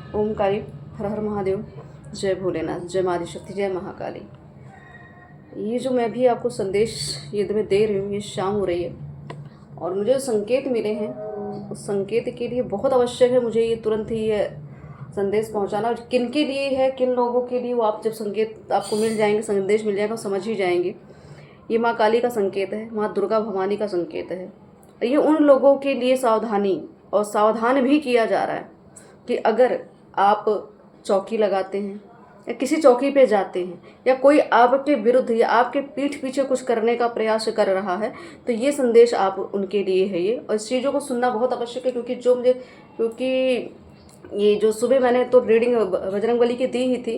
ओमकारी, हर हर महादेव, जय भोलेनाथ, जय माँ आदिशक्ति, जय महाकाली। ये जो मैं भी आपको संदेश ये मैं दे रही हूँ, ये शाम हो रही है और मुझे जो संकेत मिले हैं उस संकेत के लिए बहुत आवश्यक है मुझे ये तुरंत ही ये संदेश पहुँचाना। और किन के लिए है, किन लोगों के लिए, वो आप जब संकेत आपको मिल जाएंगे, संदेश मिल जाएगा, समझ ही जाएंगे। ये माँ काली का संकेत है, माँ दुर्गा भवानी का संकेत है। ये उन लोगों के लिए सावधानी और सावधान भी किया जा रहा है कि अगर आप चौकी लगाते हैं या किसी चौकी पे जाते हैं या कोई आपके विरुद्ध या आपके पीठ पीछे कुछ करने का प्रयास कर रहा है, तो ये संदेश आप उनके लिए है ये। और इस चीज़ों को सुनना बहुत आवश्यक है क्योंकि ये जो सुबह मैंने तो रीडिंग बजरंगबली की दी ही थी,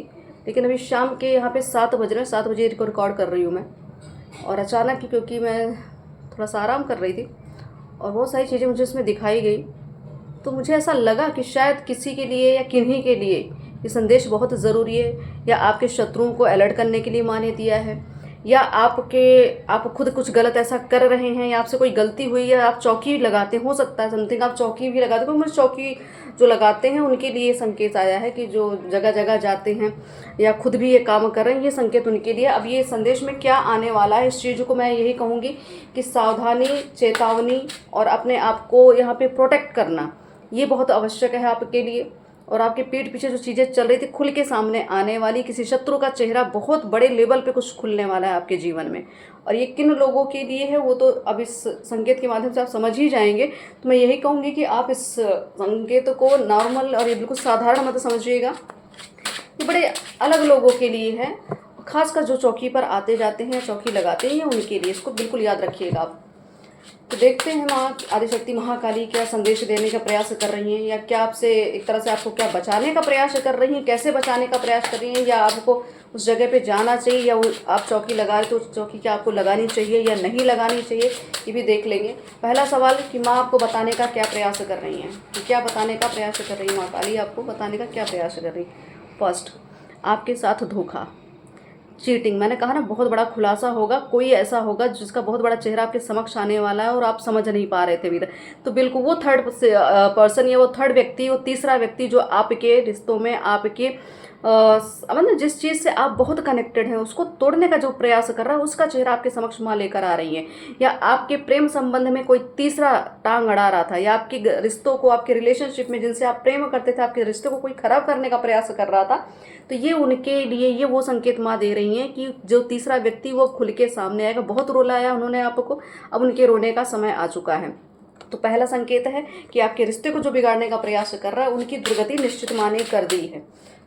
लेकिन अभी शाम के यहाँ पे 7 बज रहे हैं, 7 बजे को रिकॉर्ड कर रही हूँ मैं। और अचानक क्योंकि मैं थोड़ा सा आराम कर रही थी और बहुत सारी चीज़ें मुझे इसमें दिखाई गई, तो मुझे ऐसा लगा कि शायद किसी के लिए या किन्हीं के लिए ये संदेश बहुत ज़रूरी है, या आपके शत्रुओं को अलर्ट करने के लिए माँ ने दिया है, या आप खुद कुछ गलत ऐसा कर रहे हैं या आपसे कोई गलती हुई है, आप चौकी लगाते, हो सकता है समथिंग आप चौकी भी लगाते हो। मुझे चौकी जो लगाते हैं उनके लिए संकेत आया है कि जो जगह जगह जाते हैं या खुद भी ये काम कर रहे हैं, ये संकेत उनके लिए। अब ये संदेश में क्या आने वाला है, इस चीज़ को मैं यही कहूँगी कि सावधानी, चेतावनी और अपने आप को यहाँ पे प्रोटेक्ट करना ये बहुत आवश्यक है आपके लिए। और आपके पीठ पीछे जो चीज़ें चल रही थी खुल के सामने आने वाली, किसी शत्रु का चेहरा बहुत बड़े लेवल पे कुछ खुलने वाला है आपके जीवन में। और ये किन लोगों के लिए है वो तो अब इस संकेत के माध्यम से आप समझ ही जाएंगे। तो मैं यही कहूँगी कि आप इस संकेत को नॉर्मल और ये बिल्कुल साधारण मत समझिएगा, ये बड़े अलग लोगों के लिए है, खासकर जो चौकी पर आते जाते हैं, चौकी लगाते हैं, उनके लिए। इसको बिल्कुल याद रखिएगा आप। तो देखते हैं माँ आदिशक्ति महाकाली क्या संदेश देने का प्रयास कर रही हैं, या क्या आपसे एक तरह से आपको क्या बचाने का प्रयास कर रही हैं, कैसे बचाने का प्रयास कर रही हैं, या आपको उस जगह पे जाना चाहिए, या आप चौकी लगा रहे तो उस चौकी क्या आपको लगानी चाहिए या नहीं लगानी चाहिए, ये भी देख लेंगे। पहला सवाल कि माँ आपको बताने का क्या प्रयास कर रही हैं, कि क्या बताने का प्रयास कर रही है माँ काली, आपको बताने का क्या प्रयास कर रही है। फर्स्ट, आपके साथ धोखा, चीटिंग। मैंने कहा ना बहुत बड़ा खुलासा होगा, कोई ऐसा होगा जिसका बहुत बड़ा चेहरा आपके समक्ष आने वाला है और आप समझ नहीं पा रहे थे अभी तक। तो बिल्कुल वो थर्ड पर्सन या वो थर्ड व्यक्ति, वो तीसरा व्यक्ति जो आपके रिश्तों में, आपके मतलब जिस चीज़ से आप बहुत कनेक्टेड हैं उसको तोड़ने का जो प्रयास कर रहा है, उसका चेहरा आपके समक्ष माँ लेकर आ रही है। या आपके प्रेम संबंध में कोई तीसरा टांग अड़ा रहा था, या आपके रिश्तों को, आपके रिलेशनशिप में जिनसे आप प्रेम करते थे, आपके रिश्ते को कोई खराब करने का प्रयास कर रहा था, तो ये उनके लिए ये वो संकेत माँ दे रही हैं कि जो तीसरा व्यक्ति वो खुल के सामने आएगा। बहुत रुलाया उन्होंने आपको, अब उनके रोने का समय आ चुका है। तो पहला संकेत है कि आपके रिश्ते को जो बिगाड़ने का प्रयास कर रहा है उनकी दुर्गति निश्चित माँ ने कर दी है।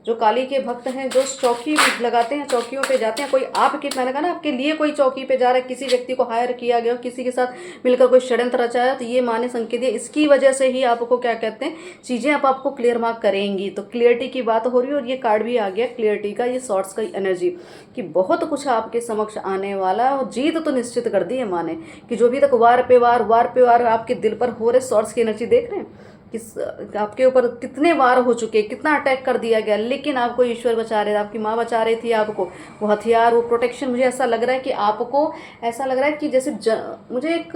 जो काली के भक्त हैं, जो चौकी लगाते हैं, चौकियों पे जाते हैं, कोई आपके, मैंने कहा ना आपके लिए कोई चौकी पे जा रहा है, किसी व्यक्ति को हायर किया गया, किसी के साथ मिलकर कोई षड्यंत्र रचाया, तो ये माँ ने संकेत दिया। इसकी वजह से ही आपको क्या कहते हैं, चीज़ें अब आपको क्लियर मार्क करेंगी। तो क्लियरिटी की बात हो रही है और ये कार्ड भी आ गया क्लियरिटी का, ये शॉर्ट्स का एनर्जी कि बहुत कुछ आपके समक्ष आने वाला है। और जीत तो निश्चित कर दी है माँ ने कि जो भी तक वार पे वार आपके दिल पर हो रहे, शॉर्ट्स की एनर्जी देख रहे हैं कि आपके ऊपर कितने वार हो चुके, कितना अटैक कर दिया गया, लेकिन आपको ईश्वर बचा रहे थे, आपकी माँ बचा रही थी आपको। वो हथियार, वो प्रोटेक्शन, मुझे ऐसा लग रहा है कि आपको ऐसा लग रहा है कि जैसे मुझे एक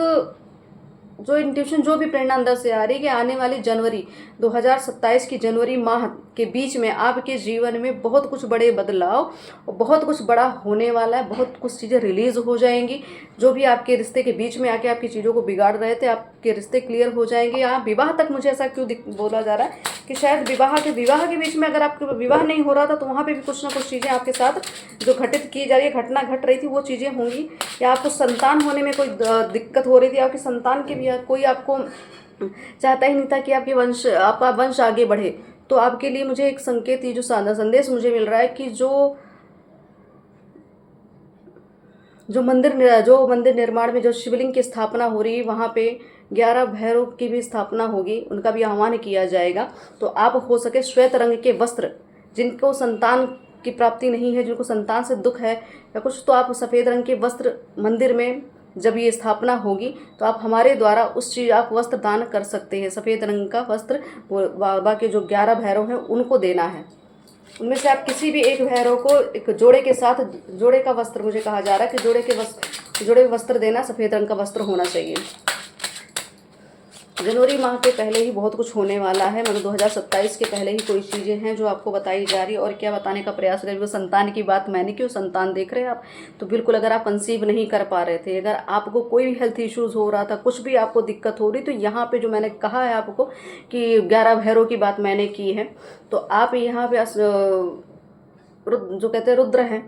जो इंट्यूशन, जो भी प्रेरणा अंदर से आ रही है कि आने वाली जनवरी 2027 की जनवरी माह के बीच में आपके जीवन में बहुत कुछ बड़े बदलाव और बहुत कुछ बड़ा होने वाला है। बहुत कुछ चीज़ें रिलीज़ हो जाएंगी। जो भी आपके रिश्ते के बीच में आके आपकी चीज़ों को बिगाड़ रहे थे, आपके रिश्ते क्लियर हो जाएंगे। यहाँ विवाह तक मुझे ऐसा क्यों बोला जा रहा है कि शायद विवाह के बीच में अगर आपका विवाह नहीं हो रहा था तो वहाँ पर भी कुछ ना कुछ चीज़ें आपके साथ जो घटित की जा रही है, घटना घट रही थी, वो चीज़ें होंगी। या आपको संतान होने में कोई दिक्कत हो रही थी, आपके संतान के भी कोई आपको चाहता ही नहीं था कि आपका वंश आगे बढ़े। तो आपके लिए मुझे एक संकेत, ये जो संदेश मुझे मिल रहा है कि जो मंदिर निर्माण में जो शिवलिंग की स्थापना हो रही है, वहाँ पे 11 भैरव की भी स्थापना होगी, उनका भी आह्वान किया जाएगा। तो आप हो सके श्वेत रंग के वस्त्र, जिनको संतान की प्राप्ति नहीं है, जिनको संतान से दुख है या कुछ, तो आप सफ़ेद रंग के वस्त्र मंदिर में जब ये स्थापना होगी तो आप हमारे द्वारा उस चीज़ आप वस्त्र दान कर सकते हैं। सफ़ेद रंग का वस्त्र बाबा के जो 11 भैरव हैं उनको देना है। उनमें से आप किसी भी एक भैरव को एक जोड़े के साथ, जोड़े का वस्त्र मुझे कहा जा रहा है कि जोड़े वस्त्र देना, सफ़ेद रंग का वस्त्र होना चाहिए। जनवरी माह के पहले ही बहुत कुछ होने वाला है, मतलब 2027 के पहले ही कोई चीज़ें हैं जो आपको बताई जा रही है। और क्या बताने का प्रयास कर रही है, वो संतान की बात मैंने क्यों, संतान देख रहे हैं आप, तो बिल्कुल अगर आप कंसीव नहीं कर पा रहे थे, अगर आपको कोई भी हेल्थ इश्यूज़ हो रहा था, कुछ भी आपको दिक्कत हो रही, तो यहाँ पे जो मैंने कहा है आपको कि 11 भैरव की बात मैंने की है, तो आप यहाँ पे जो कहते हैं रुद्र हैं।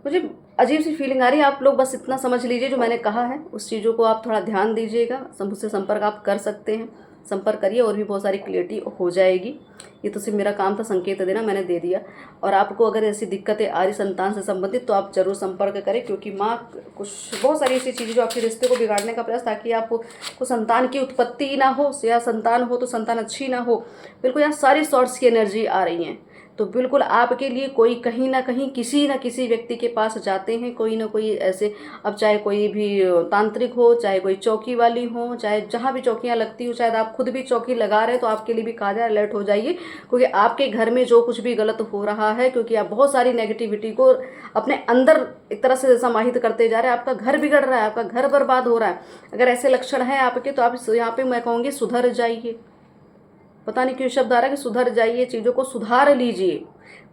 मुझे अजीब सी फीलिंग आ रही है, आप लोग बस इतना समझ लीजिए जो मैंने कहा है, उस चीज़ों को आप थोड़ा ध्यान दीजिएगा। मुझसे संपर्क आप कर सकते हैं, संपर्क करिए और भी बहुत सारी क्लियरिटी हो जाएगी। ये तो सिर्फ मेरा काम था संकेत देना, मैंने दे दिया। और आपको अगर ऐसी दिक्कतें आ रही संतान से संबंधित तो आप जरूर संपर्क करें, क्योंकि माँ कुछ बहुत सारी ऐसी चीज़ें जो आपके रिश्ते को बिगाड़ने का प्रयास, ताकि आपको संतान की उत्पत्ति ना हो, या संतान हो तो संतान अच्छी ना हो। बिल्कुल यहाँ सारी सॉर्ट्स की एनर्जी आ रही हैं। तो बिल्कुल आपके लिए कोई कहीं ना कहीं किसी न किसी व्यक्ति के पास जाते हैं, कोई ना कोई ऐसे, अब चाहे कोई भी तांत्रिक हो, चाहे कोई चौकी वाली हो, चाहे जहाँ भी चौकियाँ लगती हो, शायद आप खुद भी चौकी लगा रहे हैं, तो आपके लिए भी कहा जाए अलर्ट हो जाइए, क्योंकि आपके घर में जो कुछ भी गलत हो रहा है, क्योंकि आप बहुत सारी नेगेटिविटी को अपने अंदर एक तरह से समाहित करते जा रहे हैं, आपका घर बिगड़ रहा है, आपका घर बर्बाद हो रहा है। अगर ऐसे लक्षण हैं आपके तो आप यहाँ पे मैं कहूँगी सुधर जाइए। पता नहीं क्यों शब्द आ रहा है कि सुधर जाइए, चीज़ों को सुधार लीजिए।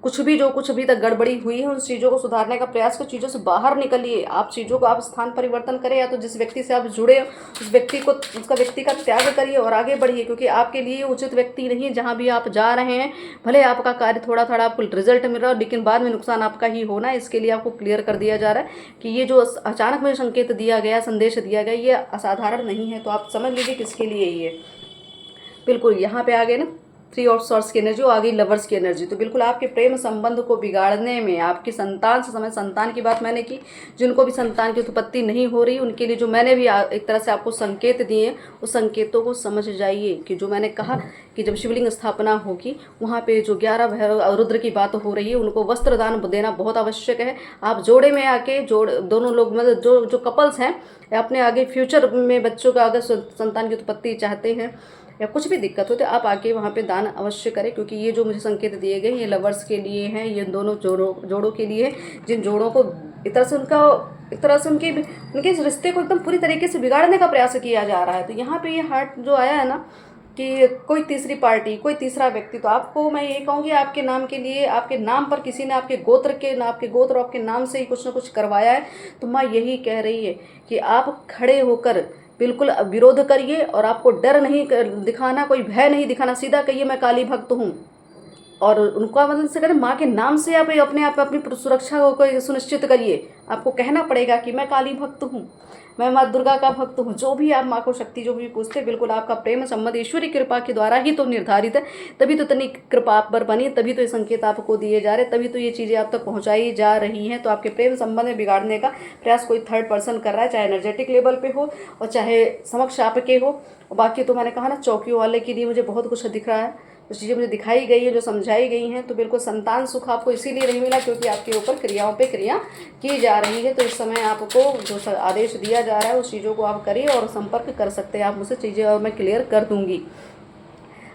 कुछ भी जो कुछ अभी तक गड़बड़ी हुई है उन चीज़ों को सुधारने का प्रयास करो, चीज़ों से बाहर निकलिए। आप चीज़ों को आप स्थान परिवर्तन करें, या तो जिस व्यक्ति से आप जुड़े उस व्यक्ति को, उसका व्यक्ति का त्याग करिए और आगे बढ़िए, क्योंकि आपके लिए उचित व्यक्ति नहीं है। जहाँ भी आप जा रहे हैं, भले आपका कार्य थोड़ा थोड़ा आपको रिजल्ट मिल रहा हो, लेकिन बाद में नुकसान आपका ही होना है। इसके लिए आपको क्लियर कर दिया जा रहा है कि ये जो अचानक मुझे संकेत दिया गया, संदेश दिया गया, ये असाधारण नहीं है। तो आप समझ लीजिए किसके लिए ये बिल्कुल यहाँ पे आ गए ना 3 ऑफ सॉर्ट्स की एनर्जी, आ गई लवर्स की एनर्जी। तो बिल्कुल आपके प्रेम संबंध को बिगाड़ने में, आपकी संतान से समय, संतान की बात मैंने की, जिनको भी संतान की उत्पत्ति नहीं हो रही उनके लिए जो मैंने भी एक तरह से आपको संकेत दिए, उस संकेतों को समझ जाइए। कि जो मैंने कहा कि जब शिवलिंग स्थापना होगी वहाँ पे जो 11 भैरव रुद्र की बात हो रही है, उनको वस्त्र दान देना बहुत आवश्यक है। आप जोड़े में आके दोनों लोग, मतलब जो कपल्स हैं, अपने आगे फ्यूचर में बच्चों का अगर संतान की उत्पत्ति चाहते हैं या कुछ भी दिक्कत हो, तो आप आके वहाँ पे दान अवश्य करें। क्योंकि ये जो मुझे संकेत दिए गए ये लवर्स के लिए हैं, ये दोनों जोड़ों के लिए, जिन जोड़ों को एक तरह से उनके इस रिश्ते को एकदम पूरी तरीके से बिगाड़ने का प्रयास किया जा रहा है। तो यहाँ पे ये हार्ट जो आया है ना कि कोई तीसरी पार्टी, कोई तीसरा व्यक्ति, तो आपको मैं ये कहूँगी आपके नाम के लिए, आपके नाम पर किसी ने आपके गोत्र और आपके नाम से ही कुछ ना कुछ करवाया है। तो मैं यही कह रही है कि आप खड़े होकर बिल्कुल विरोध करिए, और आपको डर नहीं दिखाना, कोई भय नहीं दिखाना, सीधा कहिए मैं काली भक्त हूँ। और उनका मतलब से करें, माँ के नाम से आप अपने आप अपनी सुरक्षा को सुनिश्चित करिए। आपको कहना पड़ेगा कि मैं काली भक्त हूँ, मैं माँ दुर्गा का भक्त हूँ। जो भी आप माँ को शक्ति जो भी पूछते, बिल्कुल आपका प्रेम संबंध ईश्वरी कृपा के द्वारा ही तो निर्धारित है। तभी तो इतनी कृपा आप पर बनी, तभी तो ये संकेत आपको दिए जा रहे, तभी तो ये चीज़ें आप तक पहुँचाई जा रही हैं। तो आपके प्रेम संबंध में बिगाड़ने का प्रयास कोई थर्ड पर्सन कर रहा है, चाहे एनर्जेटिक लेवल पे हो और चाहे समक्ष आपके हो। और बाकी तो मैंने कहा ना, चौकियों वाले के लिए मुझे बहुत कुछ दिख रहा है, जो चीज़ें मुझे दिखाई गई है, जो समझाई गई हैं। तो बिल्कुल संतान सुख आपको इसीलिए नहीं मिला क्योंकि आपके ऊपर क्रियाओं पे क्रिया की जा रही है। तो इस समय आपको जो आदेश दिया जा रहा है उस चीज़ों को आप करिए, और संपर्क कर सकते हैं आप मुझसे, चीज़ें और मैं क्लियर कर दूंगी।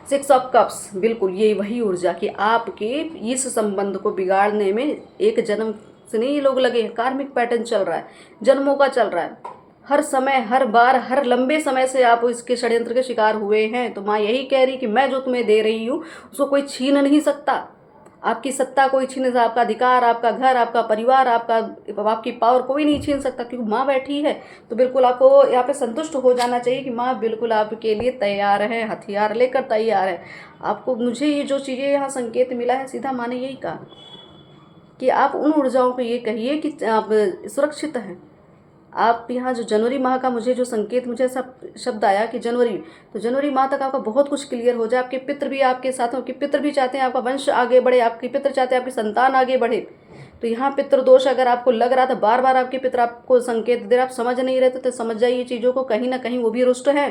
6 ऑफ कप्स, बिल्कुल ये वही ऊर्जा कि आपके इस संबंध को बिगाड़ने में एक जन्म से नहीं लोग लगे हैं, कार्मिक पैटर्न चल रहा है, जन्मों का चल रहा है। हर समय, हर बार, हर लंबे समय से आप इसके षड्यंत्र के शिकार हुए हैं। तो माँ यही कह रही कि मैं जो तुम्हें दे रही हूँ उसको कोई छीन नहीं सकता। आपकी सत्ता कोई छीन नहीं सकता, आपका अधिकार, आपका घर, आपका परिवार, आपकी पावर कोई नहीं छीन सकता, क्योंकि माँ बैठी है। तो बिल्कुल आपको यहाँ पे संतुष्ट हो जाना चाहिए कि माँ बिल्कुल आपके लिए तैयार है, हथियार लेकर तैयार है। आपको, मुझे ये जो चीज़ें यहाँ संकेत मिला है, सीधा माँ ने यही कहा कि आप उन ऊर्जाओं को ये कहिए कि आप सुरक्षित हैं। आप यहाँ जो जनवरी माह का मुझे जो संकेत, मुझे ऐसा शब्द आया कि जनवरी, तो जनवरी माह तक आपका बहुत कुछ क्लियर हो जाए। आपके पितृ भी आपके साथ हैं, आपके पितृ भी चाहते हैं आपका वंश आगे बढ़े, आपके पितृ चाहते हैं आपकी संतान आगे बढ़े। तो यहाँ पितृदोष अगर आपको लग रहा था, बार बार आपके पितृ आपको संकेत दे रहे, आप समझ नहीं रहे थे, तो समझ जाइए चीज़ों को, कहीं ना कहीं वो भी रुष्ट है।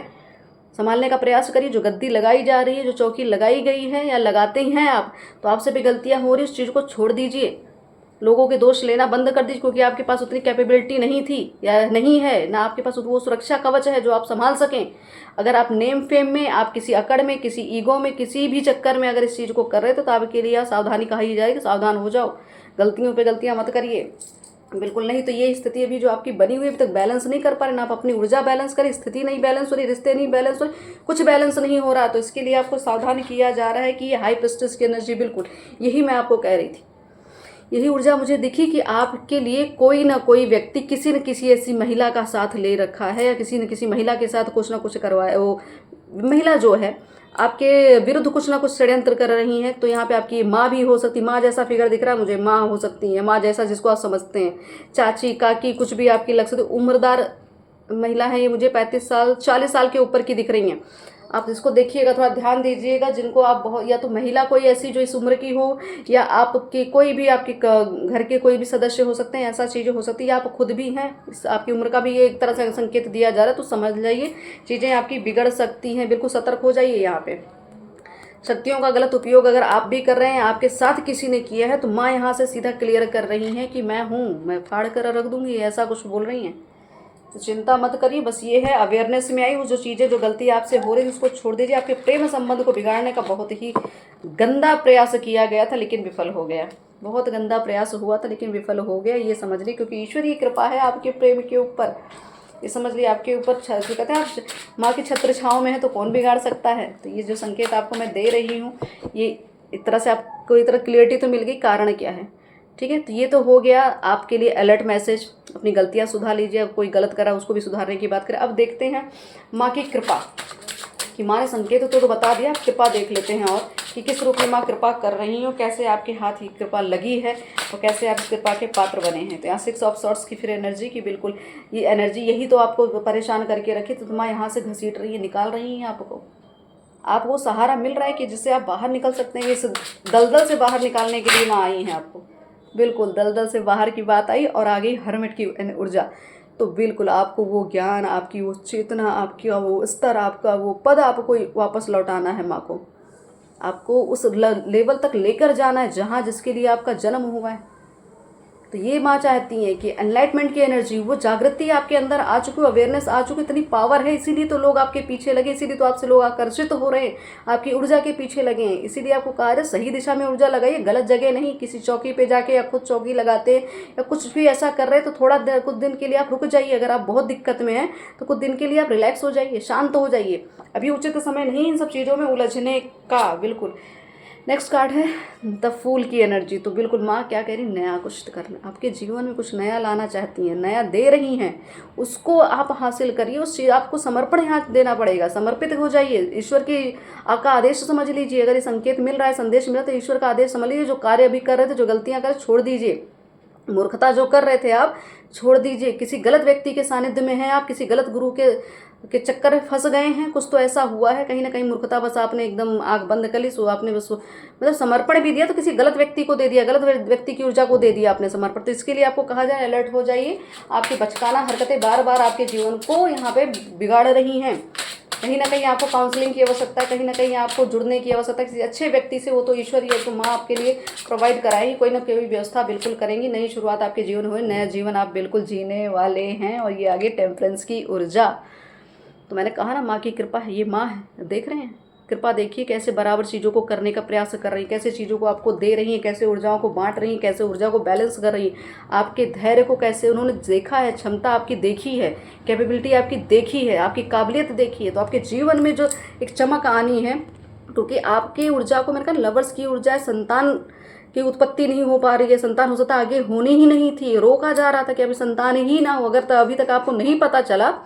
संभालने का प्रयास करिए। जो गद्दी लगाई जा रही है, जो चौकी लगाई गई है या लगाते ही हैं आप, तो आपसे भी गलतियाँ हो रही, उस चीज़ को छोड़ दीजिए। लोगों के दोष लेना बंद कर दीजिए, क्योंकि आपके पास उतनी कैपेबिलिटी नहीं थी या नहीं है, ना आपके पास वो सुरक्षा कवच है जो आप संभाल सकें। अगर आप नेम फेम में, आप किसी अकड़ में, किसी ईगो में, किसी भी चक्कर में अगर इस चीज़ को कर रहे थे, तो आपके लिए सावधानी कही जाएगी, सावधान हो जाओ, गलतियों पे गलतियां मत करिए। बिल्कुल नहीं, तो ये स्थिति अभी जो आपकी बनी हुई है अभी तक बैलेंस नहीं कर पा रहे ना, आप अपनी ऊर्जा बैलेंस करें, स्थिति नहीं बैलेंस हो रही, रिश्ते नहीं बैलेंस हो रहे, कुछ बैलेंस नहीं हो रहा, तो इसके लिए आपको सावधान किया जा रहा है कि ये हाई प्रेस्टिज की एनर्जी, बिल्कुल यही मैं आपको कह रही थी, यही ऊर्जा मुझे दिखी कि आपके लिए कोई ना कोई व्यक्ति किसी न किसी ऐसी महिला का साथ ले रखा है, या किसी न किसी महिला के साथ कुछ ना कुछ करवाए, वो महिला जो है आपके विरुद्ध कुछ ना कुछ षड्यंत्र कर रही हैं। तो यहाँ पे आपकी माँ भी हो सकती, माँ जैसा फिगर दिख रहा है मुझे, माँ हो सकती है, माँ जैसा जिसको आप समझते हैं, चाची काकी कुछ भी आपकी लग सकती, उम्रदार महिला है ये, मुझे 35 साल 40 साल के ऊपर की दिख रही हैं। आप इसको देखिएगा, थोड़ा ध्यान दीजिएगा, जिनको आप बहुत, या तो महिला कोई ऐसी जो इस उम्र की हो, या आपकी कोई भी आपके घर के कोई भी सदस्य हो सकते हैं, ऐसा चीज़ें हो सकती है, आप खुद भी हैं, आपकी उम्र का भी ये एक तरह से संकेत दिया जा रहा है, तो समझ जाइए चीज़ें आपकी बिगड़ सकती हैं, बिल्कुल सतर्क हो जाइए। यहाँ पे शक्तियों का गलत उपयोग अगर आप भी कर रहे हैं, आपके साथ किसी ने किया है, तो माँ यहाँ से सीधा क्लियर कर रही हैं कि मैं हूँ, मैं फाड़ कर रख दूंगी, ऐसा कुछ बोल रही हैं। तो चिंता मत करिए, बस ये है अवेयरनेस में आई, वो जो चीज़ें जो गलती आपसे हो रही थी उसको छोड़ दीजिए। आपके प्रेम संबंध को बिगाड़ने का बहुत ही गंदा प्रयास किया गया था, लेकिन विफल हो गया, बहुत गंदा प्रयास हुआ था लेकिन विफल हो गया, ये समझ ली, क्योंकि ईश्वरीय कृपा है आपके प्रेम के ऊपर, ये समझ लिया आपके ऊपर। कहते हैं आप माँ की छत्र छाँव में है तो कौन बिगाड़ सकता है। तो ये जो संकेत आपको मैं दे रही हूँ, ये एक तरह से आपको एक तरह क्लियरिटी तो मिल गई, कारण क्या है, ठीक है। तो ये तो हो गया आपके लिए अलर्ट मैसेज, अपनी गलतियां सुधार लीजिए, कोई गलत करा उसको भी सुधारने की बात करें। अब देखते हैं माँ की कृपा, कि माँ ने संकेत तो बता दिया, कृपा देख लेते हैं, और कि किस रूप में माँ कृपा कर रही हो, कैसे आपके हाथ ही कृपा लगी है और कैसे आप कृपा के पात्र बने हैं। तो यहाँ 6 ऑफ सॉर्ट्स की फिर एनर्जी की, बिल्कुल ये एनर्जी यही तो आपको परेशान करके रखी, तो माँ यहाँ से घसीट रही है, निकाल रही हैं आपको, आपको सहारा मिल रहा है कि जिससे आप बाहर निकल सकते हैं। इस दलदल से बाहर निकालने के लिए माँ आई हैं आपको, बिल्कुल दलदल से बाहर की बात आई, और आ गई हर्मिट की ऊर्जा। तो बिल्कुल आपको वो ज्ञान, आपकी वो चेतना, आपकी वो स्तर, आपका वो पद आपको वापस लौटाना है। माँ को आपको उस लेवल तक लेकर जाना है जहाँ जिसके लिए आपका जन्म हुआ है। तो ये माँ चाहती है कि एनलाइटमेंट की एनर्जी, वो जागृति आपके अंदर आ चुकी, अवेयरनेस आ चुकी, इतनी पावर है, इसीलिए तो लोग आपके पीछे लगे, इसीलिए तो आपसे लोग आकर्षित हो रहे हैं, आपकी ऊर्जा के पीछे लगे हैं। इसीलिए आपको कहा है सही दिशा में ऊर्जा लगाइए, गलत जगह नहीं। किसी चौकी पे जाके या खुद चौकी लगाते या कुछ भी ऐसा कर रहे हैं तो थोड़ा देर, कुछ दिन के लिए आप रुक जाइए। अगर आप बहुत दिक्कत में हैं तो कुछ दिन के लिए आप रिलैक्स हो जाइए, शांत हो जाइए। अभी उचित समय नहीं इन सब चीज़ों में उलझने का, बिल्कुल। नेक्स्ट कार्ड है द फूल की एनर्जी। तो बिल्कुल माँ क्या कह रही, नया कुछ करना, आपके जीवन में कुछ नया लाना चाहती हैं, नया दे रही हैं, उसको आप हासिल करिए। उस चीज़ आपको समर्पण यहाँ देना पड़ेगा, समर्पित हो जाइए। ईश्वर की आपका आदेश समझ लीजिए, अगर ये संकेत मिल रहा है, संदेश मिल रहा है, तो ईश्वर का आदेश समझ लीजिए। जो कार्य अभी कर रहे थे, जो गलतियाँ कर, छोड़ दीजिए। मूर्खता जो कर रहे थे आप छोड़ दीजिए। किसी गलत व्यक्ति के सानिध्य में हैं आप, किसी गलत गुरु के चक्कर में फंस गए हैं, कुछ तो ऐसा हुआ है, कहीं ना कहीं मूर्खता, बस आपने एकदम आँख बंद कर ली, सो आपने बस मतलब समर्पण भी दिया तो किसी गलत व्यक्ति को दे दिया, गलत व्यक्ति की ऊर्जा को दे दिया आपने समर्पण। तो इसके लिए आपको कहा जाए अलर्ट हो जाइए। आपकी बचकाना हरकतें बार बार आपके जीवन को यहाँ पे बिगाड़ रही हैं। कहीं ना कहीं आपको काउंसलिंग की आवश्यकता है, कहीं ना कहीं आपको जुड़ने की आवश्यकता है किसी अच्छे व्यक्ति से। वो तो ईश्वर ही है, तो माँ आपके लिए प्रोवाइड कराएगी, कोई ना कोई व्यवस्था बिल्कुल करेंगी। नई शुरुआत आपके जीवन में, नया जीवन आप बिल्कुल जीने वाले हैं। और ये आगे टेम्परेंस की ऊर्जा, तो मैंने कहा ना माँ की कृपा है, ये माँ है, देख रहे हैं कृपा, देखिए कैसे बराबर चीज़ों को करने का प्रयास कर रही है, कैसे चीज़ों को आपको दे रही हैं, कैसे ऊर्जाओं को बांट रही हैं, कैसे ऊर्जा को बैलेंस कर रही है। आपके धैर्य को कैसे उन्होंने देखा है, क्षमता आपकी देखी है, कैपेबिलिटी आपकी देखी है, आपकी काबिलियत देखी है। तो आपके जीवन में जो एक चमक आनी है, क्योंकि आपकी ऊर्जा को मैंने कहा लवर्स की ऊर्जा है, संतान की उत्पत्ति नहीं हो पा रही है, संतान हो सकता आगे होनी ही नहीं थी, रोका जा रहा था कि अभी संतान ही ना हो। अगर अभी तक आपको नहीं पता चला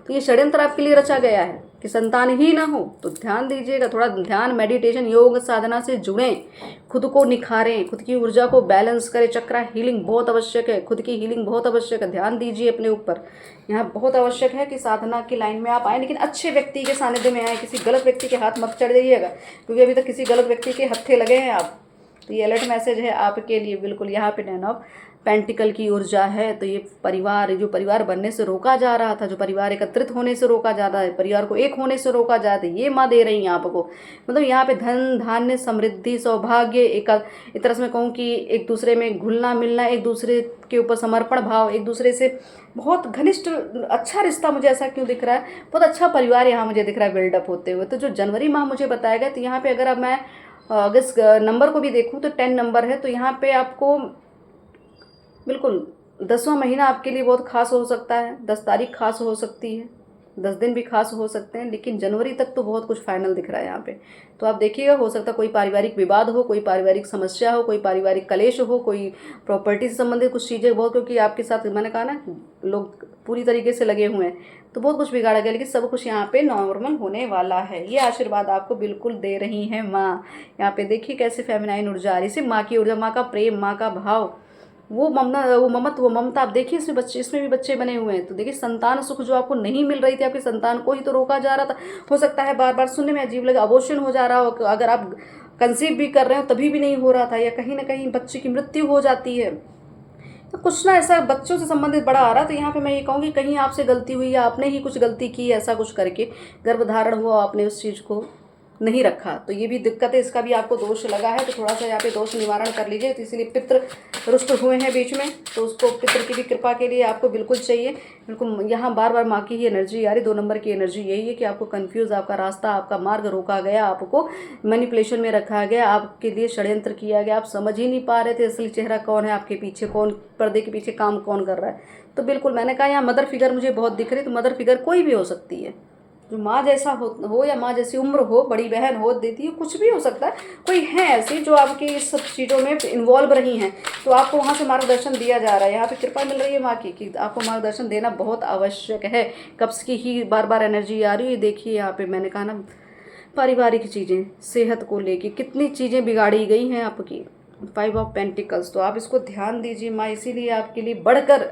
तो ये षड्यंत्र आपके लिए रचा गया है कि संतान ही ना हो। तो ध्यान दीजिएगा, थोड़ा ध्यान, मेडिटेशन, योग साधना से जुड़ें, खुद को निखारें, खुद की ऊर्जा को बैलेंस करें। चक्रा हीलिंग बहुत आवश्यक है, खुद की हीलिंग बहुत आवश्यक है। ध्यान दीजिए अपने ऊपर, यहाँ बहुत आवश्यक है कि साधना की लाइन में आप आए, लेकिन अच्छे व्यक्ति के सानिध्य में आए, किसी गलत व्यक्ति के हाथ मत चढ़ जाइएगा, क्योंकि अभी तक किसी गलत व्यक्ति के हत्थे लगे हैं आप। तो ये अलर्ट मैसेज है आपके लिए, बिल्कुल। यहाँ पे 9 ऑफ पेंटिकल की ऊर्जा है। तो ये परिवार, जो परिवार बनने से रोका जा रहा था, जो परिवार एकत्रित होने से रोका जा रहा है, परिवार को एक होने से रोका जाता है, ये माँ दे रही हैं आपको। मतलब यहाँ पे धन धान्य समृद्धि सौभाग्य, एक तरह से मैं कहूँ कि एक दूसरे में घुलना मिलना, एक दूसरे के ऊपर समर्पण भाव, एक दूसरे से बहुत घनिष्ठ अच्छा रिश्ता। मुझे ऐसा क्यों दिख रहा है, बहुत अच्छा परिवार यहाँ मुझे दिख रहा है बिल्डअप होते हुए। तो जो जनवरी माह मुझे बताया गया, तो यहाँ पे अगर अब मैं अगस्त नंबर को भी देखूँ तो 10 नंबर है। तो यहाँ पे आपको बिल्कुल 10वां महीना आपके लिए बहुत खास हो सकता है, 10 तारीख खास हो सकती है, 10 दिन भी खास हो सकते हैं, लेकिन जनवरी तक तो बहुत कुछ फाइनल दिख रहा है यहाँ पे। तो आप देखिएगा, हो सकता है कोई पारिवारिक विवाद हो, कोई पारिवारिक समस्या हो, कोई पारिवारिक कलेश हो, कोई प्रॉपर्टी से संबंधित कुछ चीज़ें बहुत, क्योंकि आपके साथ मैंने कहा ना लोग पूरी तरीके से लगे हुए हैं, तो बहुत कुछ बिगाड़ा गया, लेकिन सब कुछ यहाँ पे नॉर्मल होने वाला है। ये आशीर्वाद आपको बिल्कुल दे रही हैं माँ। यहाँ पे देखिए कैसे फेमिनाइन ऊर्जा आ रही है, सिर्फ माँ की ऊर्जा, माँ का प्रेम, माँ का भाव, वो ममता आप देखिए, इसमें बच्चे, इसमें भी बच्चे बने हुए हैं। तो देखिए संतान सुख जो आपको नहीं मिल रही थी, आपकी संतान को ही तो रोका जा रहा था। हो सकता है बार बार सुनने में अजीब लगे, अबॉर्शन हो जा रहा हो, अगर आप कंसीव भी कर रहे हो तभी भी नहीं हो रहा था, या कहीं ना कहीं बच्चे की मृत्यु हो जाती है, तो कुछ ना ऐसा बच्चों से संबंधित बड़ा आ रहा है। तो यहाँ पे मैं ये कहूँगी कहीं आपसे गलती हुई या आपने ही कुछ गलती की, ऐसा कुछ करके गर्भधारण हुआ, आपने उस चीज़ को नहीं रखा, तो ये भी दिक्कत है, इसका भी आपको दोष लगा है। तो थोड़ा सा यहाँ पे दोष निवारण कर लीजिए। तो इसलिए पितृ रुष्ट हुए हैं बीच में, तो उसको पितृ की भी कृपा के लिए आपको बिल्कुल चाहिए। बिल्कुल यहाँ बार बार माँ की ही एनर्जी आ रही, 2 नंबर की एनर्जी यही है कि आपको कन्फ्यूज़, आपका रास्ता, आपका मार्ग रोका गया, आपको मैनिपुलेशन में रखा गया, आपके लिए षड्यंत्र किया गया, आप समझ ही नहीं पा रहे थे असली चेहरा कौन है, आपके पीछे कौन, पर्दे के पीछे काम कौन कर रहा है। तो बिल्कुल मैंने कहा यहाँ मदर फिगर मुझे बहुत दिख रही, तो मदर फिगर कोई भी हो सकती है, जो माँ जैसा हो या माँ जैसी उम्र हो, बड़ी बहन हो, देती हो, कुछ भी हो सकता है। कोई है ऐसी जो आपकी इस सब चीज़ों में इन्वॉल्व रही हैं, तो आपको वहाँ से मार्गदर्शन दिया जा रहा है। यहाँ पे कृपा मिल रही है माँ की कि आपको मार्गदर्शन देना बहुत आवश्यक है। कब्ज़ की ही बार बार एनर्जी आ रही है। देखिए यहाँ पे मैंने कहा ना, पारिवारिक चीज़ें, सेहत को लेके कितनी चीज़ें बिगाड़ी गई हैं आपकी। 5 ऑफ पेंटिकल्स, तो आप इसको ध्यान दीजिए, माँ इसीलिए आपके लिए बढ़कर,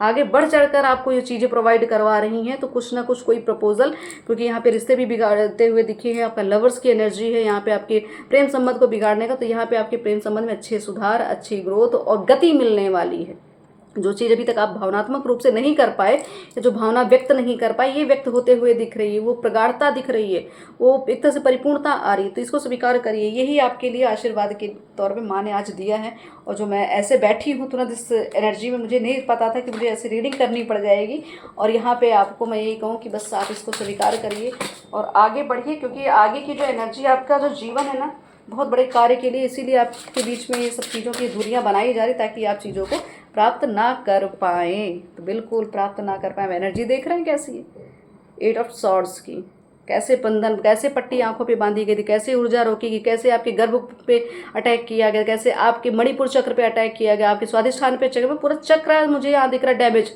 आगे बढ़ चढ़कर आपको ये चीज़ें प्रोवाइड करवा रही हैं। तो कुछ ना कुछ कोई प्रपोजल, क्योंकि यहाँ पे रिश्ते भी बिगाड़ते हुए दिखे हैं, आपका लवर्स की एनर्जी है यहाँ पे, आपके प्रेम संबंध को बिगाड़ने का। तो यहाँ पे आपके प्रेम संबंध में अच्छे सुधार, अच्छी ग्रोथ और गति मिलने वाली है। जो चीज़ अभी तक आप भावनात्मक रूप से नहीं कर पाए, या जो भावना व्यक्त नहीं कर पाए, ये व्यक्त होते हुए दिख रही है, वो प्रगाढ़ता दिख रही है, वो एक तरह से परिपूर्णता आ रही है। तो इसको स्वीकार करिए, यही आपके लिए आशीर्वाद के तौर पे माँ ने आज दिया है। और जो मैं ऐसे बैठी हूँ तुरंत इस एनर्जी में, मुझे नहीं पता था कि मुझे ऐसी रीडिंग करनी पड़ जाएगी। और यहाँ पे आपको मैं यही कहूँ कि बस आप इसको स्वीकार करिए और आगे बढ़िए, क्योंकि आगे की जो एनर्जी, आपका जो जीवन है ना, बहुत बड़े कार्य के लिए, इसीलिए आपके बीच में ये सब चीज़ों की दूरियां बनाई जा रही, ताकि आप चीज़ों को प्राप्त ना कर पाएँ। तो बिल्कुल प्राप्त ना कर पाएँ। एनर्जी देख रहे हैं कैसी है, 8 ऑफ सॉर्ड्स की, कैसे बंधन, कैसे पट्टी आंखों पे बांधी गई थी, कैसे ऊर्जा रोकी गई, कैसे आपके गर्भ पे अटैक किया गया, कैसे आपके मणिपुर चक्र पे अटैक किया गया, आपके स्वादिष्ठान पे चक्र पे, पूरा चक्र मुझे यहाँ दिख रहा है डैमेज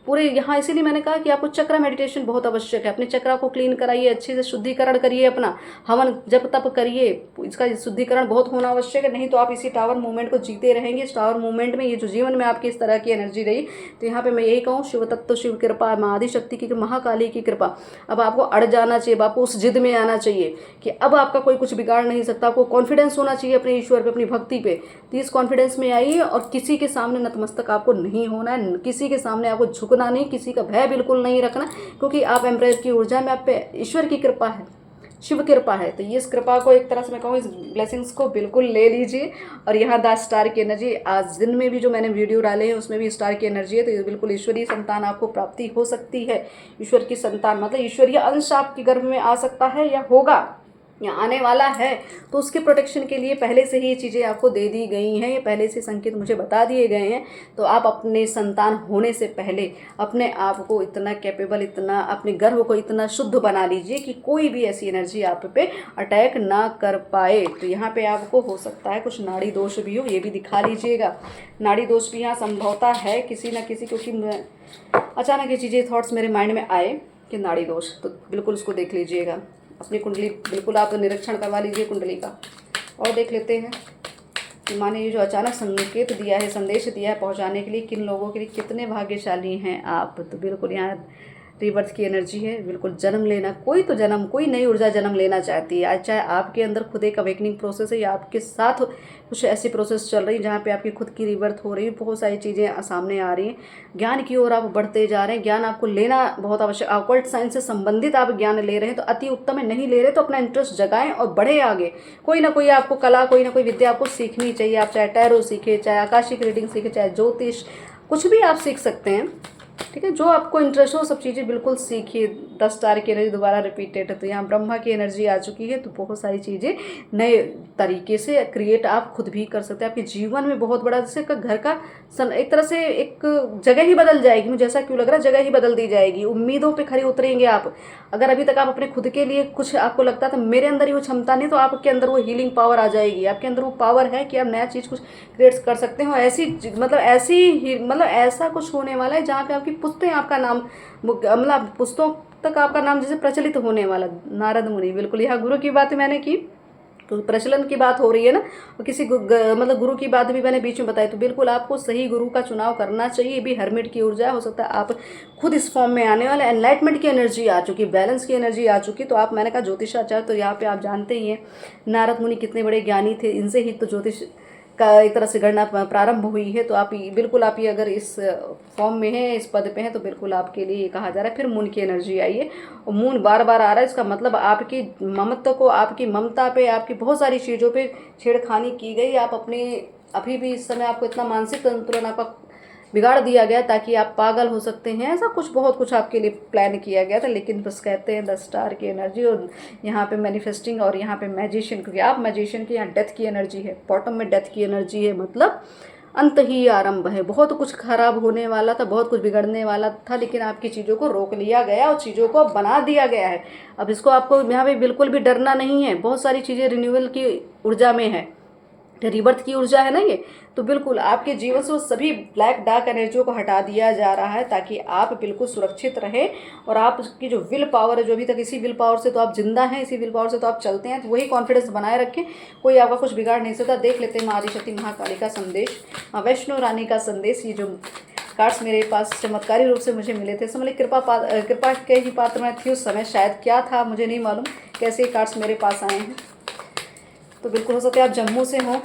पूरे यहाँ। इसीलिए मैंने कहा कि आपको चक्र मेडिटेशन बहुत आवश्यक है। अपने चक्र को क्लीन कराइए, अच्छे से शुद्धिकरण करिए, अपना हवन जप तप करिए, इसका शुद्धिकरण बहुत होना आवश्यक है। नहीं तो आप इसी टावर मूवमेंट को जीते रहेंगे। इस टावर मूवमेंट में, ये जो जीवन में आपकी इस तरह की एनर्जी रही, तो यहाँ पे मैं यही कहूँ, शिव तत्व, शिव कृपा, माँ आदिशक्ति की, महाकाली की कृपा, अब आपको अड़ जाना चाहिए, आपको उस जिद में आना चाहिए कि अब आपका कोई कुछ बिगाड़ नहीं सकता। आपको कॉन्फिडेंस होना चाहिए अपने ईश्वर पे, अपनी भक्ति पे। तो इस कॉन्फिडेंस में आइए और किसी के सामने नतमस्तक आपको नहीं होना है, किसी के सामने आपको झुकना नहीं, किसी का भय बिल्कुल नहीं रखना, क्योंकि आप एम्प्रेयर की ऊर्जा में, आप पे ईश्वर की कृपा है, शिव कृपा है। तो ये इस कृपा को, एक तरह से मैं कहूँ, इस ब्लेसिंग्स को बिल्कुल ले लीजिए। और यहाँ 10 स्टार की एनर्जी, आज दिन में भी जो मैंने वीडियो डाले हैं उसमें भी स्टार की एनर्जी है। तो ये बिल्कुल ईश्वरीय संतान आपको प्राप्ति हो सकती है। ईश्वर की संतान मतलब ईश्वरीय अंश आपके गर्भ में आ सकता है या होगा या आने वाला है। तो उसके प्रोटेक्शन के लिए पहले से ही ये चीज़ें आपको दे दी गई हैं, ये पहले से संकेत मुझे बता दिए गए हैं। तो आप अपने संतान होने से पहले अपने आप को इतना कैपेबल, इतना अपने गर्भ को इतना शुद्ध बना लीजिए कि कोई भी ऐसी एनर्जी आप पे अटैक ना कर पाए। तो यहाँ पे आपको हो सकता है कुछ नाड़ी दोष भी हो, ये भी दिखा लीजिएगा। नाड़ी दोष भी यहाँ संभवता है किसी न किसी, क्योंकि अचानक ये चीज़ें थॉट्स मेरे माइंड में आए कि नाड़ी दोष, तो बिल्कुल उसको देख लीजिएगा। अपनी कुंडली बिल्कुल आप निरीक्षण करवा लीजिए कुंडली का, और देख लेते हैं कि माँ ने ये जो अचानक संकेत दिया है, संदेश दिया है पहुंचाने के लिए, किन लोगों के लिए, कितने भाग्यशाली हैं आप। तो बिल्कुल यहाँ रीबर्थ की एनर्जी है, बिल्कुल जन्म लेना, कोई तो जन्म, कोई नई ऊर्जा जन्म लेना चाहती है। चाहे आपके अंदर खुद एक अवेकनिंग प्रोसेस है या आपके साथ कुछ ऐसी प्रोसेस चल रही है जहाँ पे आपकी खुद की रीबर्थ हो रही है, बहुत सारी चीज़ें सामने आ रही हैं, ज्ञान की ओर आप बढ़ते जा रहे हैं, ज्ञान आपको लेना बहुत आवश्यक। ऑकल्ट साइंस से संबंधित आप ज्ञान ले रहे हैं तो अति उत्तम है, नहीं ले रहे तो अपना इंटरेस्ट जगाएं और बढ़े आगे। कोई ना कोई आपको कला, कोई ना कोई विद्या आपको सीखनी चाहिए। आप चाहे टैरो सीखे, चाहे आकाशिक रीडिंग सीखे, चाहे ज्योतिष, कुछ भी आप सीख सकते हैं। ठीक है, जो आपको इंटरेस्ट हो सब चीज़ें बिल्कुल सीखिए। 10 स्टार की एनर्जी दोबारा रिपीटेड है, तो यहाँ ब्रह्मा की एनर्जी आ चुकी है, तो बहुत सारी चीज़ें नए तरीके से क्रिएट आप खुद भी कर सकते हैं। आपके जीवन में बहुत बड़ा, जैसे घर का एक तरह से एक जगह ही बदल जाएगी। मुझे ऐसा क्यों लग रहा है, जगह ही बदल दी जाएगी। उम्मीदों पे खरे उतरेंगे आप। अगर अभी तक आप अपने खुद के लिए कुछ आपको लगता था मेरे अंदर ही वो क्षमता नहीं, तो आपके अंदर वो हीलिंग पावर आ जाएगी। आपके अंदर वो पावर है कि आप नया चीज़ कुछ क्रिएट कर सकते हो। मतलब ऐसा कुछ होने वाला है जहाँ पे आपकी पुश्तें आपका नाम, मतलब पुश्तों तक आपका नाम जैसे प्रचलित होने वाला। नारद मुनि, बिल्कुल यहाँ गुरु की बात मैंने की, तो प्रचलन की बात हो रही है ना, और किसी मतलब गुरु की बात भी मैंने बीच में बताई, तो बिल्कुल आपको सही गुरु का चुनाव करना चाहिए। ये भी हर्मिट की ऊर्जा हो सकता है आप खुद इस फॉर्म में आने वाले। एनलाइटमेंट की एनर्जी आ चुकी, बैलेंस की एनर्जी आ चुकी। तो आप, मैंने कहा ज्योतिषाचार्य, तो यहाँ पे आप जानते ही हैं नारद मुनि कितने बड़े ज्ञानी थे, इनसे ही तो ज्योतिष का एक तरह से गणना प्रारंभ हुई है। तो आप बिल्कुल, आप ये अगर इस फॉर्म में हैं, इस पद पे हैं, तो बिल्कुल आपके लिए ये कहा जा रहा है। फिर मून की एनर्जी आई है, और मून बार बार आ रहा है, इसका मतलब आपकी ममत्व को, आपकी ममता पे, आपकी बहुत सारी चीज़ों पे छेड़खानी की गई। आप अपने अभी भी इस समय आपको इतना मानसिक संतुलन आपका बिगाड़ दिया गया ताकि आप पागल हो सकते हैं। ऐसा कुछ बहुत कुछ आपके लिए प्लान किया गया था, लेकिन बस कहते हैं 10 स्टार की एनर्जी, और यहाँ पे मैनिफेस्टिंग, और यहाँ पे मैजिशियन, क्योंकि आप मैजिशियन की यहाँ डेथ की एनर्जी है, बॉटम में डेथ की एनर्जी है, मतलब अंत ही आरंभ है। बहुत कुछ खराब होने वाला था, बहुत कुछ बिगड़ने वाला था, लेकिन आपकी चीज़ों को रोक लिया गया और चीज़ों को बना दिया गया है। अब इसको आपको यहाँ पे बिल्कुल भी डरना नहीं है। बहुत सारी चीज़ें रिन्यूअल की ऊर्जा में है, रिबर्थ की ऊर्जा है ना ये। तो बिल्कुल आपके जीवन से वो सभी ब्लैक डार्क एनर्जियों को हटा दिया जा रहा है, ताकि आप बिल्कुल सुरक्षित रहें। और आपकी जो विल पावर है, जो अभी तक इसी विल पावर से तो आप जिंदा हैं, इसी विल पावर से तो आप चलते हैं, तो वही कॉन्फिडेंस बनाए रखें। कोई आपका कुछ बिगाड़ नहीं सकता। देख लेते हैं माँ आदिशक्ति महाकाली का संदेश, माँ वैष्णो रानी का संदेश। ये जो कार्ड्स मेरे पास चमत्कारी रूप से मुझे मिले थे, समझ कृपा के ही पात्र मैं थी उस समय, शायद क्या था मुझे नहीं मालूम, कैसे ये कार्ड्स मेरे पास आए हैं। तो बिल्कुल हो सकता है आप जम्मू से हो,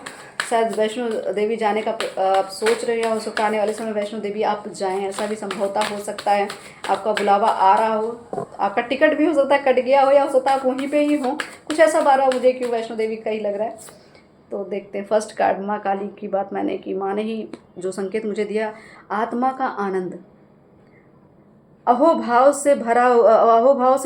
शायद वैष्णो देवी जाने का आप सोच रहे हो सकता, आने वाले समय वैष्णो देवी आप जाएं, ऐसा भी संभवता हो सकता है। आपका बुलावा आ रहा हो, आपका टिकट भी हो सकता है कट गया हो, या हो सकता है आप वहीं पे ही हो। कुछ ऐसा बारह मुझे क्यों वैष्णो देवी का ही लग रहा है। तो देखते हैं। फर्स्ट कार्ड, माँ काली की बात मैंने की, माँ ने ही जो संकेत मुझे दिया, आत्मा का आनंद। अहोभाव से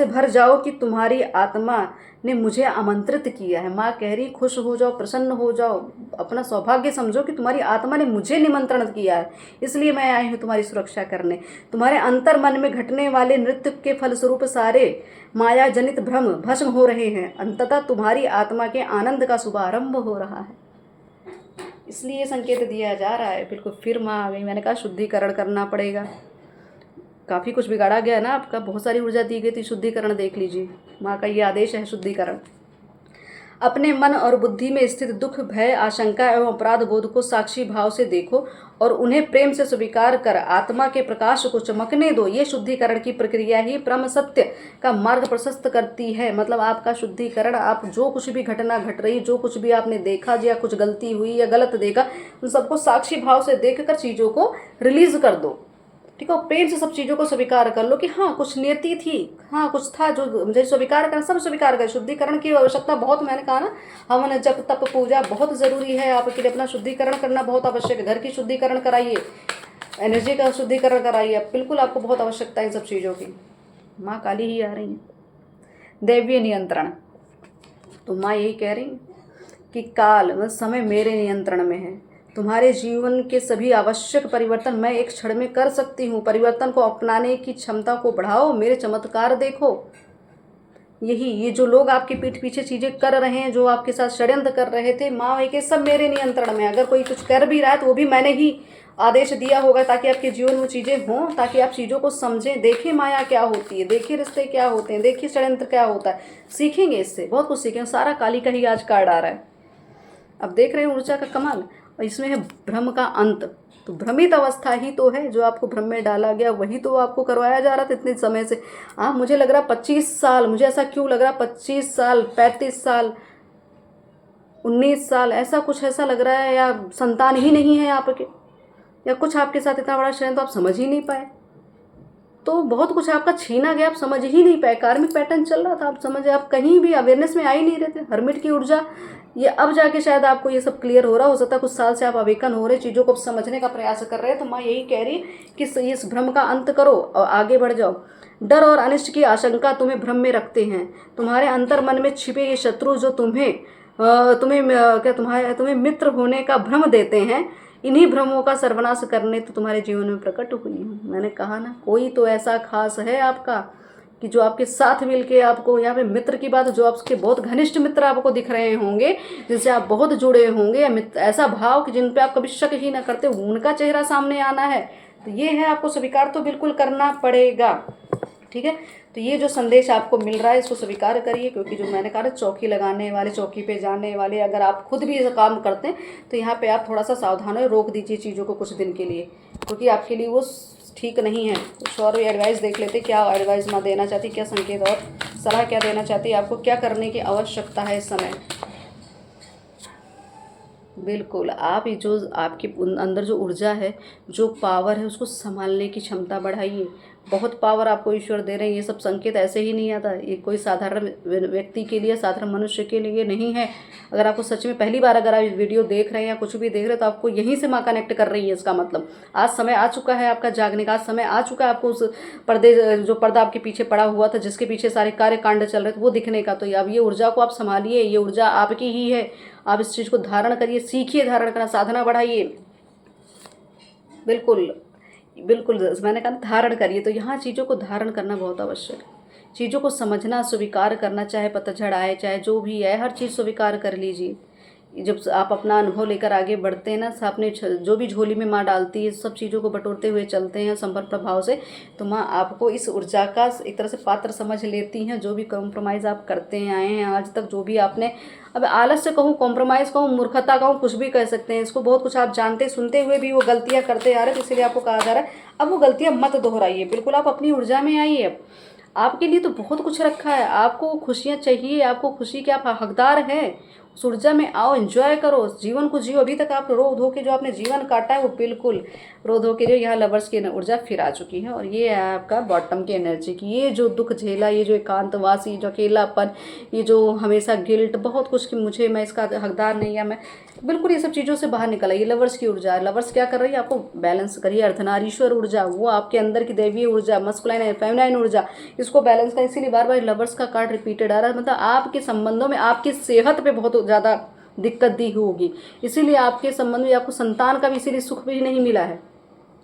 भर जाओ कि तुम्हारी आत्मा ने मुझे आमंत्रित किया है। माँ कह रही खुश हो जाओ, प्रसन्न हो जाओ, अपना सौभाग्य समझो कि तुम्हारी आत्मा ने मुझे निमंत्रण किया है, इसलिए मैं आई हूँ तुम्हारी सुरक्षा करने। तुम्हारे अंतर मन में घटने वाले नृत्य के फलस्वरूप सारे माया जनित भ्रम भस्म हो रहे हैं। अंततः तुम्हारी आत्मा के आनंद का शुभारंभ हो रहा है, इसलिए ये संकेत दिया जा रहा है। बिल्कुल फिर माँ आ गई। मैंने कहा शुद्धिकरण करना पड़ेगा, काफ़ी कुछ बिगाड़ा गया ना आपका, बहुत सारी ऊर्जा दी गई थी। शुद्धिकरण देख लीजिए, माँ का ये आदेश है, शुद्धिकरण। अपने मन और बुद्धि में स्थित दुख, भय, आशंका एवं अपराध बोध को साक्षी भाव से देखो और उन्हें प्रेम से स्वीकार कर आत्मा के प्रकाश को चमकने दो। ये शुद्धिकरण की प्रक्रिया ही परम सत्य का मार्ग प्रशस्त करती है। मतलब आपका शुद्धिकरण, आप जो कुछ भी घटना घट रही, जो कुछ भी आपने देखा या कुछ गलती हुई या गलत देखा, उन सबको साक्षी भाव से देखकर चीज़ों को रिलीज कर दो। ठीक है, प्रेम से सब चीज़ों को स्वीकार कर लो कि हाँ कुछ नियति थी, हाँ कुछ था जो मुझे स्वीकार करना, सब स्वीकार कर। शुद्धिकरण की आवश्यकता बहुत, मैंने कहा ना, हवन जप तप पूजा बहुत ज़रूरी है आपके लिए। अपना शुद्धिकरण करना बहुत आवश्यक है। घर की शुद्धिकरण कराइए, एनर्जी का शुद्धिकरण कराइए, बिल्कुल आपको बहुत आवश्यकता है इन सब चीज़ों की। माँ काली ही आ रही हैं। दैवीय नियंत्रण, तो माँ यही कह रही कि काल समय मेरे नियंत्रण में है। तुम्हारे जीवन के सभी आवश्यक परिवर्तन मैं एक क्षण में कर सकती हूँ। परिवर्तन को अपनाने की क्षमता को बढ़ाओ, मेरे चमत्कार देखो। यही, ये जो लोग आपके पीठ पीछे चीज़ें कर रहे हैं, जो आपके साथ षड्यंत्र कर रहे थे, माँ वही के सब मेरे नियंत्रण में। अगर कोई कुछ कर भी रहा है तो वो भी मैंने ही आदेश दिया होगा, ताकि आपके जीवन में वो चीज़ें हों, ताकि आप चीज़ों को समझें, देखें माया क्या होती है, देखिए रिश्ते क्या होते हैं, देखिए षड्यंत्र क्या होता है। सीखेंगे, इससे बहुत कुछ सीखेंगे। सारा काली का ही आज कार्ड आ रहा है। अब देख रहे हैं ऊर्जा का कमाल, और इसमें है भ्रम का अंत। तो भ्रमित अवस्था ही तो है जो आपको भ्रम में डाला गया, वही तो आपको करवाया जा रहा था इतने समय से। मुझे लग रहा 25 साल, मुझे ऐसा क्यों लग रहा 25 साल, 35 साल, 19 साल, ऐसा कुछ ऐसा लग रहा है, या संतान ही नहीं है आपके, या कुछ आपके साथ इतना बड़ा षड्यंत्र तो आप समझ ही नहीं पाए। तो बहुत कुछ आपका छीना गया, आप समझ ही नहीं पाए। कार्मिक पैटर्न चल रहा था, आप समझे, आप कहीं भी अवेयरनेस में आ ही नहीं रहे थे। हर्मिट की ऊर्जा, ये अब जाके शायद आपको ये सब क्लियर हो रहा हो सकता है। कुछ साल से आप अवेकन हो रहे, चीज़ों को समझने का प्रयास कर रहे हैं। तो मैं यही कह रही कि इस भ्रम का अंत करो और आगे बढ़ जाओ। डर और अनिष्ट की आशंका तुम्हें भ्रम में रखते हैं। तुम्हारे अंतर मन में छिपे ये शत्रु जो तुम्हें मित्र होने का भ्रम देते हैं, इन्हीं भ्रमों का सर्वनाश करने तो तुम्हारे जीवन में प्रकट हुई है। मैंने कहा ना, कोई तो ऐसा खास है आपका कि जो आपके साथ मिलके आपको, यहाँ पे मित्र की बात, जो आपके बहुत घनिष्ठ मित्र आपको दिख रहे होंगे, जिनसे आप बहुत जुड़े होंगे, या ऐसा भाव कि जिन पे आप कभी शक ही ना करते, उनका चेहरा सामने आना है। तो ये है, आपको स्वीकार तो बिल्कुल करना पड़ेगा। ठीक है, तो ये जो संदेश आपको मिल रहा है इसको स्वीकार करिए, क्योंकि जो मैंने कहा चौकी लगाने वाले, चौकी पे जाने वाले, अगर आप खुद भी ये काम करते हैं तो यहाँ पे आप थोड़ा सा सावधान हो, रोक दीजिए चीज़ों को कुछ दिन के लिए, क्योंकि आपके लिए वो ठीक नहीं है। कुछ और एडवाइस देख लेते, क्या एडवाइस माँ देना चाहती, क्या संकेत और सलाह क्या देना चाहती, आपको क्या करने की आवश्यकता है इस समय। बिल्कुल, आप ये जो आपके अंदर जो ऊर्जा है, जो पावर है, उसको संभालने की क्षमता बढ़ाइए। बहुत पावर आपको ईश्वर दे रहे हैं। ये सब संकेत ऐसे ही नहीं आता, ये कोई साधारण व्यक्ति के लिए, साधारण मनुष्य के लिए नहीं है। अगर आपको सच में पहली बार अगर आप वीडियो देख रहे हैं या कुछ भी देख रहे हैं, तो आपको यहीं से माँ कनेक्ट कर रही है। इसका मतलब आज समय आ चुका है आपका जागने का, आज समय आ चुका है आपको उस जो पर्दा आपके पीछे पड़ा हुआ था, जिसके पीछे सारे कार्य कांड चल रहे थे, वो दिखने का। तो अब ये ऊर्जा को आप संभालिए, ये ऊर्जा आपकी ही है। आप इस चीज़ को धारण करिए, सीखिए धारण करना, साधना बढ़ाइए। बिल्कुल बिल्कुल, मैंने कहा धारण करिए। तो यहाँ चीज़ों को धारण करना बहुत आवश्यक है। चीज़ों को समझना, स्वीकार करना, चाहे पतझड़ आए, चाहे जो भी आए, हर चीज़ स्वीकार कर लीजिए। जब आप अपना अनुभव लेकर आगे बढ़ते हैं ना, आपने जो भी झोली में माँ डालती है, सब चीज़ों को बटोरते हुए चलते हैं संपर्क प्रभाव से, तो माँ आपको इस ऊर्जा का एक तरह से पात्र समझ लेती हैं। जो भी कॉम्प्रोमाइज़ आप करते हैं आए हैं आज तक, जो भी आपने, अब आलस से कहूँ, कॉम्प्रोमाइज़ कहूँ, मूर्खता कहूँ, कुछ भी कह सकते हैं इसको, बहुत कुछ आप जानते सुनते हुए भी वो गलतियाँ करते आ रहे हैं, तो इसीलिए आपको कहा जा रहा है अब वो गलतियाँ मत दोहराइए। बिल्कुल आप अपनी ऊर्जा में आइए। अब आपके लिए तो बहुत कुछ रखा है, आपको खुशियाँ चाहिए, आपको खुशी के आप हकदार हैं। उस ऊर्जा में आओ, एंजॉय करो, जीवन को जियो। अभी तक आप रो धो के जो आपने जीवन काटा है, वो बिल्कुल रो धो के जो, यहाँ लवर्स की ऊर्जा फिर आ चुकी है। और ये है आपका बॉटम की एनर्जी की, ये जो दुख झेला, ये जो एकांतवासी, जो अकेलापन, ये जो हमेशा गिल्ट, बहुत कुछ कि मुझे, मैं इसका हकदार नहीं, या मैं, बिल्कुल ये सब चीज़ों से बाहर निकल आइए। लवर्स की ऊर्जा, लवर्स क्या कर रही है, आपको बैलेंस करिए। अर्धनारीश्वर ऊर्जा, वो आपके अंदर की दैवीय ऊर्जा, मस्कुलाइन फेमिनाइन ऊर्जा, इसको बैलेंस करें। इसीलिए बार बार लवर्स का कार्ड रिपीटेड आ रहा है, मतलब आपके संबंधों में, आपकी सेहत पे बहुत ज़्यादा दिक्कत दी होगी। इसीलिए आपके संबंध में आपको संतान का भी इसीलिए सुख भी नहीं मिला है,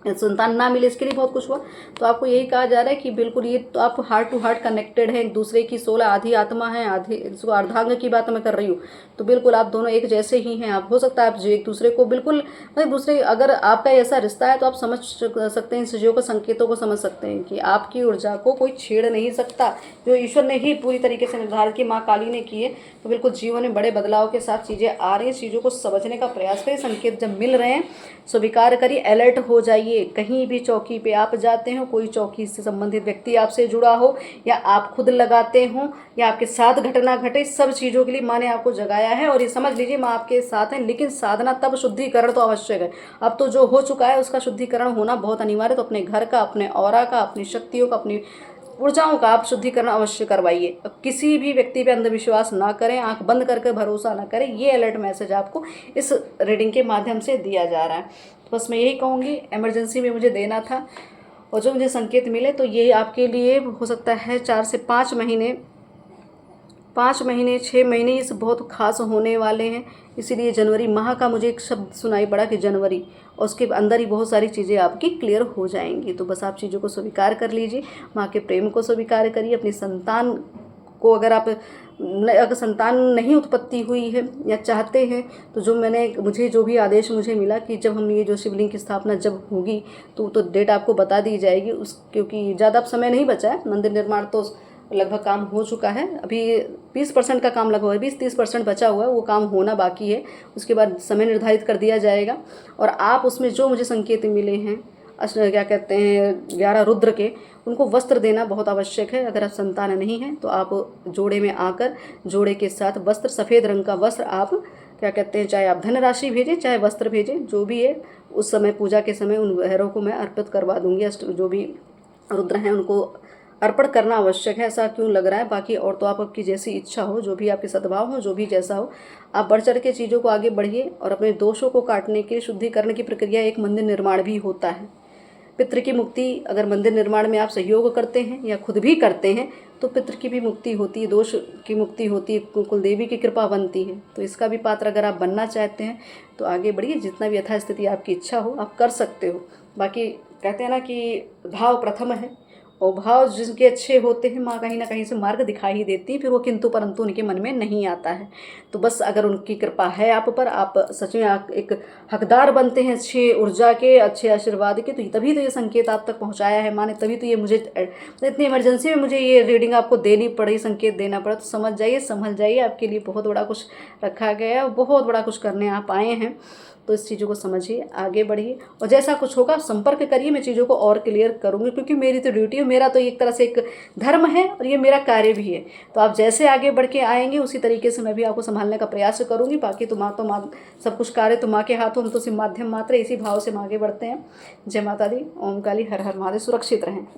संतान ना मिले इसके लिए बहुत कुछ हुआ। तो आपको यही कहा जा रहा है कि बिल्कुल ये तो आप हार्ट टू हार्ट कनेक्टेड हैं, एक दूसरे की सोल, आधी आत्मा है, आधी, इसको अर्धांग की बात मैं कर रही हूँ। तो बिल्कुल आप दोनों एक जैसे ही हैं। आप हो सकता है आप एक दूसरे को बिल्कुल, मतलब दूसरे, अगर आपका ऐसा रिश्ता है तो आप समझ सकते हैं, चीज़ों को, संकेतों को समझ सकते हैं कि आपकी ऊर्जा को कोई छेड़ नहीं सकता, जो ईश्वर ने ही पूरी तरीके से निर्धारित की, माँ काली ने किए। तो बिल्कुल जीवन में बड़े बदलाव के साथ चीज़ें आ रही हैं। चीज़ों को समझने का प्रयास करिए, संकेत जब मिल रहे हैं स्वीकार करिए, अलर्ट हो जाइए। कहीं भी चौकी पे आप जाते हो, कोई चौकी से संबंधित व्यक्ति आपसे जुड़ा हो, या आप खुद लगाते हो, या आपके साथ घटना घटे, सब चीज़ों के लिए माँ ने आपको जगाया है। और ये समझ लीजिए माँ आपके साथ है, लेकिन साधना तब, शुद्धिकरण तो आवश्यक है। अब तो जो हो चुका है उसका शुद्धिकरण होना बहुत अनिवार्य। तो अपने घर का, अपने ऑरा का, अपनी शक्तियों का, अपनी ऊर्जाओं का आप शुद्धिकरण अवश्य करवाइए। किसी भी व्यक्ति पे अंधविश्वास ना करें, आंख बंद करके भरोसा ना करें। ये अलर्ट मैसेज आपको इस रीडिंग के माध्यम से दिया जा रहा है। तो बस मैं यही कहूँगी, इमरजेंसी में मुझे देना था, और जो मुझे संकेत मिले तो ये आपके लिए हो सकता है 4 से 5 महीने, 5 महीने 6 महीने ये सब बहुत खास होने वाले हैं। इसीलिए जनवरी माह का मुझे एक शब्द सुनाई पड़ा कि जनवरी, और उसके अंदर ही बहुत सारी चीज़ें आपकी क्लियर हो जाएंगी। तो बस आप चीज़ों को स्वीकार कर लीजिए, माँ के प्रेम को स्वीकार करिए। अपनी संतान को, अगर संतान नहीं उत्पत्ति हुई है या चाहते हैं, तो मुझे जो भी आदेश मुझे मिला कि जब हम ये जो शिवलिंग की स्थापना जब होगी तो डेट आपको बता दी जाएगी। क्योंकि ज़्यादा अब समय नहीं बचा है, मंदिर निर्माण तो लगभग काम हो चुका है। अभी 20% का काम लगभग 20-30% बचा हुआ है, वो काम होना बाकी है। उसके बाद समय निर्धारित कर दिया जाएगा। और आप उसमें जो मुझे संकेत मिले हैं, क्या कहते हैं, 11 रुद्र के, उनको वस्त्र देना बहुत आवश्यक है। अगर आप संतान नहीं हैं तो आप जोड़े में आकर, जोड़े के साथ वस्त्र, सफ़ेद रंग का वस्त्र आप, क्या कहते हैं, चाहे आप धनराशि भेजें, चाहे वस्त्र भेजें, जो भी है, उस समय पूजा के समय उन भैरव को मैं अर्पित करवा दूंगी। जो भी रुद्र हैं उनको अर्पण करना आवश्यक है। ऐसा क्यों लग रहा है? बाकी और तो आपकी जैसी इच्छा हो, जो भी आपके सद्भाव हो, जो भी जैसा हो, आप बढ़ चढ़ के चीज़ों को आगे बढ़िए। और अपने दोषों को काटने के शुद्धिकरण की प्रक्रिया एक मंदिर निर्माण भी होता है। पितृ की मुक्ति अगर मंदिर निर्माण में आप सहयोग करते हैं या खुद भी करते हैं तो पितृ की भी मुक्ति होती है, दोष की मुक्ति होती है, कुलदेवी की कृपा बनती है। तो इसका भी पात्र अगर आप बनना चाहते हैं तो आगे बढ़िए, जितना भी यथास्थिति आपकी इच्छा हो आप कर सकते हो। बाकी कहते हैं ना कि भाव प्रथम है, और भाव जिनके अच्छे होते हैं माँ कहीं ना कहीं से मार्ग दिखा ही देती है, फिर वो किंतु परंतु उनके मन में नहीं आता है। तो बस अगर उनकी कृपा है आप पर, आप सच में एक हकदार बनते हैं अच्छे ऊर्जा के, अच्छे आशीर्वाद के, तो तभी तो ये संकेत आप तक पहुंचाया है माँ ने, तभी तो ये मुझे इतनी इमरजेंसी में मुझे ये रीडिंग आपको देनी पड़ी, संकेत देना पड़ा। तो समझ जाइए, संभल जाइए, आपके लिए बहुत बड़ा कुछ रखा गया है, बहुत बड़ा कुछ करने आप आए हैं। तो इस चीज़ों को समझिए, आगे बढ़िए, और जैसा कुछ होगा संपर्क करिए, मैं चीज़ों को और क्लियर करूँगी, क्योंकि मेरी तो ड्यूटी है, मेरा तो एक तरह से एक धर्म है और ये मेरा कार्य भी है। तो आप जैसे आगे बढ़ के आएंगे उसी तरीके से मैं भी आपको संभालने का प्रयास करूँगी। बाकी तो माँ सब कुछ कार्य तो माँ के हाथों, हम तो सिर्फ माध्यम मात्र, इसी भाव से हम आगे बढ़ते हैं। जय माता दी, ओम काली, हर हर महादेव। सुरक्षित रहें।